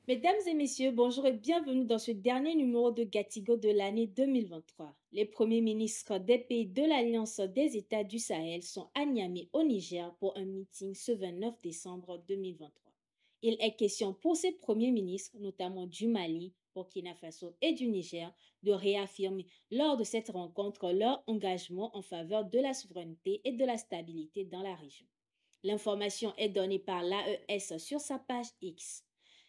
Mesdames et messieurs, bonjour et bienvenue dans ce dernier numéro de Gatigo de l'année 2023. Les premiers ministres des pays de l'Alliance des États du Sahel sont à Niamey au Niger pour un meeting ce 29 décembre 2023. Il est question pour ces premiers ministres, notamment du Mali, Burkina Faso et du Niger, de réaffirmer lors de cette rencontre leur engagement en faveur de la souveraineté et de la stabilité dans la région. L'information est donnée par l'AES sur sa page X.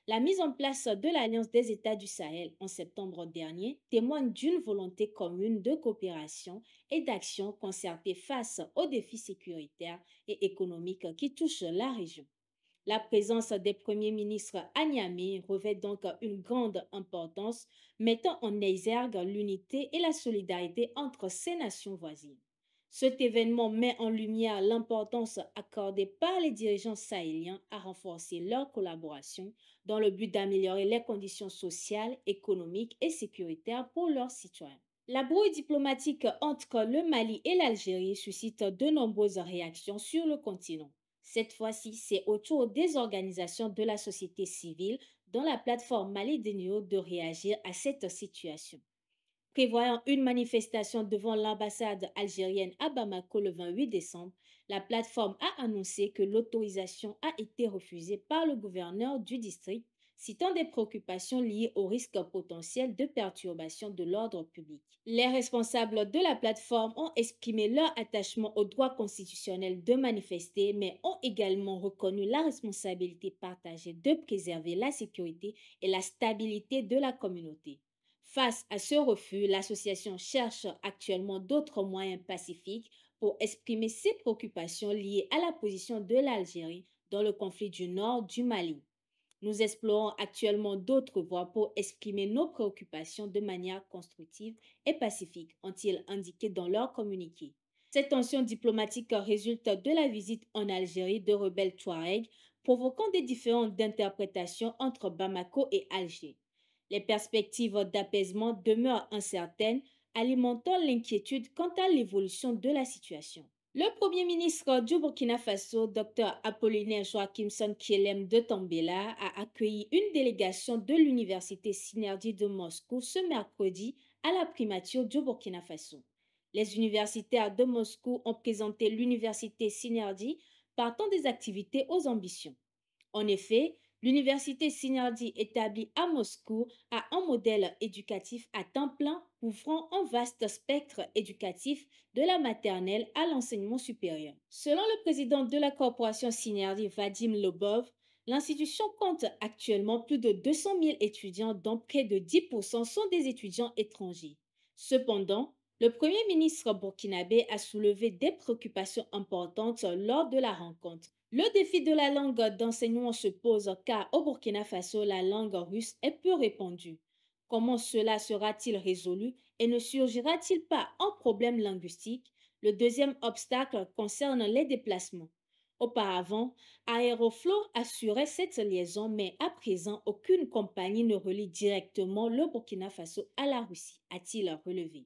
La mise en place de l'Alliance des États du Sahel en septembre dernier témoigne d'une volonté commune de coopération et d'action concertée face aux défis sécuritaires et économiques qui touchent la région. La présence des premiers ministres à Niamey revêt donc une grande importance, mettant en exergue l'unité et la solidarité entre ces nations voisines. Cet événement met en lumière l'importance accordée par les dirigeants sahéliens à renforcer leur collaboration dans le but d'améliorer les conditions sociales, économiques et sécuritaires pour leurs citoyens. La brouille diplomatique entre le Mali et l'Algérie suscite de nombreuses réactions sur le continent. Cette fois-ci, c'est au tour des organisations de la société civile, dont la plateforme Mali Denio, de réagir à cette situation. Prévoyant une manifestation devant l'ambassade algérienne à Bamako le 28 décembre, la plateforme a annoncé que l'autorisation a été refusée par le gouverneur du district, citant des préoccupations liées au risque potentiel de perturbation de l'ordre public. Les responsables de la plateforme ont exprimé leur attachement au droit constitutionnel de manifester, mais ont également reconnu la responsabilité partagée de préserver la sécurité et la stabilité de la communauté. Face à ce refus, l'association cherche actuellement d'autres moyens pacifiques pour exprimer ses préoccupations liées à la position de l'Algérie dans le conflit du nord du Mali. Nous explorons actuellement d'autres voies pour exprimer nos préoccupations de manière constructive et pacifique, ont-ils indiqué dans leur communiqué. Cette tension diplomatique résulte de la visite en Algérie de rebelles Touaregs, provoquant des différences d'interprétation entre Bamako et Alger. Les perspectives d'apaisement demeurent incertaines, alimentant l'inquiétude quant à l'évolution de la situation. Le Premier ministre du Burkina Faso, Dr Apollinaire Joachimson Kielem de Tambela, a accueilli une délégation de l'Université Synergie de Moscou ce mercredi à la primature du Burkina Faso. Les universitaires de Moscou ont présenté l'Université Synergie partant des activités aux ambitions. En effet, l'Université Synergie établie à Moscou a un modèle éducatif à temps plein couvrant un vaste spectre éducatif de la maternelle à l'enseignement supérieur. Selon le président de la corporation Synergie, Vadim Lobov, l'institution compte actuellement plus de 200 000 étudiants, dont près de 10% sont des étudiants étrangers. Cependant, le Premier ministre burkinabé a soulevé des préoccupations importantes lors de la rencontre. Le défi de la langue d'enseignement se pose car au Burkina Faso, la langue russe est peu répandue. Comment cela sera-t-il résolu et ne surgira-t-il pas un problème linguistique? Le deuxième obstacle concerne les déplacements. Auparavant, Aeroflot assurait cette liaison, mais à présent, aucune compagnie ne relie directement le Burkina Faso à la Russie, a-t-il relevé.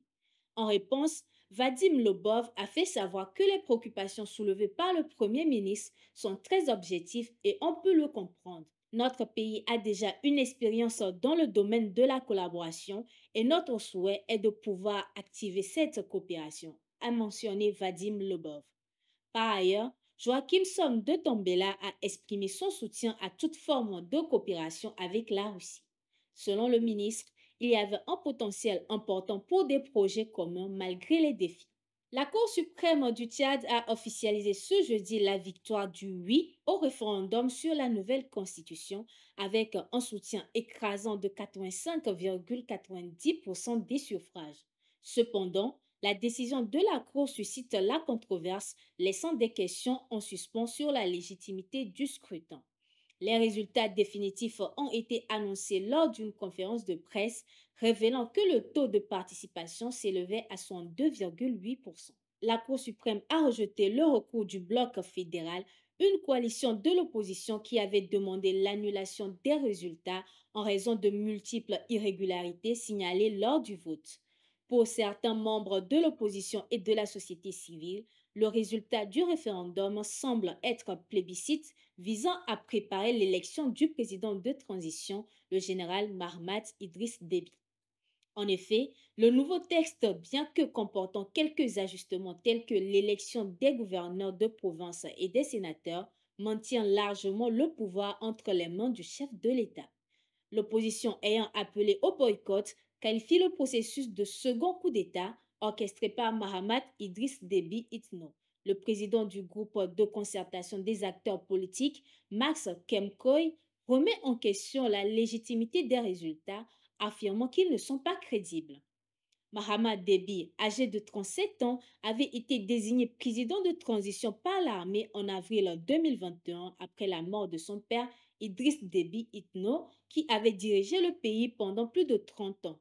En réponse, Vadim Lobov a fait savoir que les préoccupations soulevées par le Premier ministre sont très objectives et on peut le comprendre. Notre pays a déjà une expérience dans le domaine de la collaboration et notre souhait est de pouvoir activer cette coopération, a mentionné Vadim Lobov. Par ailleurs, Joachim Somme de Tambela a exprimé son soutien à toute forme de coopération avec la Russie. Selon le ministre, il y avait un potentiel important pour des projets communs malgré les défis. La Cour suprême du Tchad a officialisé ce jeudi la victoire du oui au référendum sur la nouvelle constitution avec un soutien écrasant de 85,90% des suffrages. Cependant, la décision de la Cour suscite la controverse, laissant des questions en suspens sur la légitimité du scrutin. Les résultats définitifs ont été annoncés lors d'une conférence de presse révélant que le taux de participation s'élevait à 62,8%. La Cour suprême a rejeté le recours du bloc fédéral, une coalition de l'opposition qui avait demandé l'annulation des résultats en raison de multiples irrégularités signalées lors du vote. Pour certains membres de l'opposition et de la société civile, Le résultat du référendum semble être un plébiscite visant à préparer l'élection du président de transition, le général Mahamat Idriss Déby. En effet, le nouveau texte, bien que comportant quelques ajustements tels que l'élection des gouverneurs de province et des sénateurs, maintient largement le pouvoir entre les mains du chef de l'État. L'opposition ayant appelé au boycott qualifie le processus de second coup d'État orchestré par Mahamat Idriss Déby Itno. Le président du groupe de concertation des acteurs politiques, Max Kemkoy, remet en question la légitimité des résultats, affirmant qu'ils ne sont pas crédibles. Mahamat Déby, âgé de 37 ans, avait été désigné président de transition par l'armée en avril 2021 après la mort de son père Idriss Déby Itno, qui avait dirigé le pays pendant plus de 30 ans.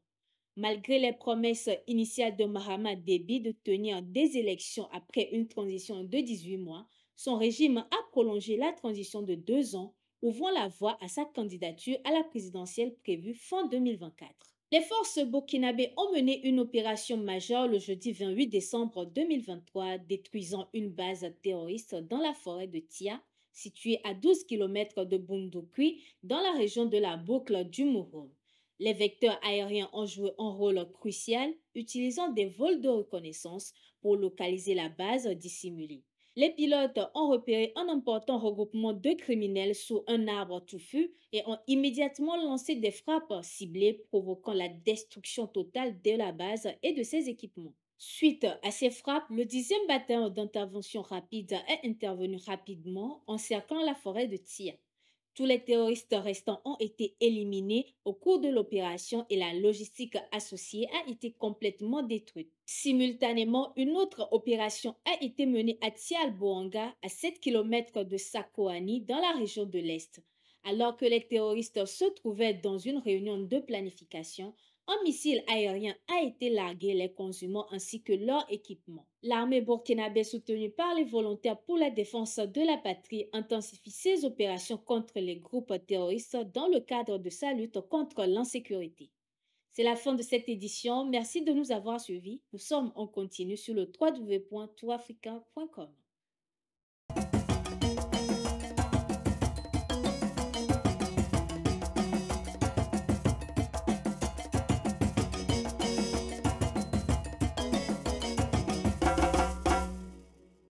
Malgré les promesses initiales de Mahamat Déby de tenir des élections après une transition de 18 mois, son régime a prolongé la transition de 2 ans, ouvrant la voie à sa candidature à la présidentielle prévue fin 2024. Les forces burkinabées ont mené une opération majeure le jeudi 28 décembre 2023, détruisant une base terroriste dans la forêt de Tia, située à 12 km de Bunduqui, dans la région de la boucle du Mouroum. Les vecteurs aériens ont joué un rôle crucial, utilisant des vols de reconnaissance pour localiser la base dissimulée. Les pilotes ont repéré un important regroupement de criminels sous un arbre touffu et ont immédiatement lancé des frappes ciblées, provoquant la destruction totale de la base et de ses équipements. Suite à ces frappes, le 10e bataillon d'intervention rapide est intervenu rapidement, encerclant la forêt de Tia. Tous les terroristes restants ont été éliminés au cours de l'opération et la logistique associée a été complètement détruite. Simultanément, une autre opération a été menée à Tialboanga, à 7 km de Sakoani, dans la région de l'Est. Alors que les terroristes se trouvaient dans une réunion de planification, un missile aérien a été largué, les consumant ainsi que leur équipement. L'armée burkinabé soutenue par les volontaires pour la défense de la patrie intensifie ses opérations contre les groupes terroristes dans le cadre de sa lutte contre l'insécurité. C'est la fin de cette édition. Merci de nous avoir suivis. Nous sommes en continu sur le www.tourafrica.com.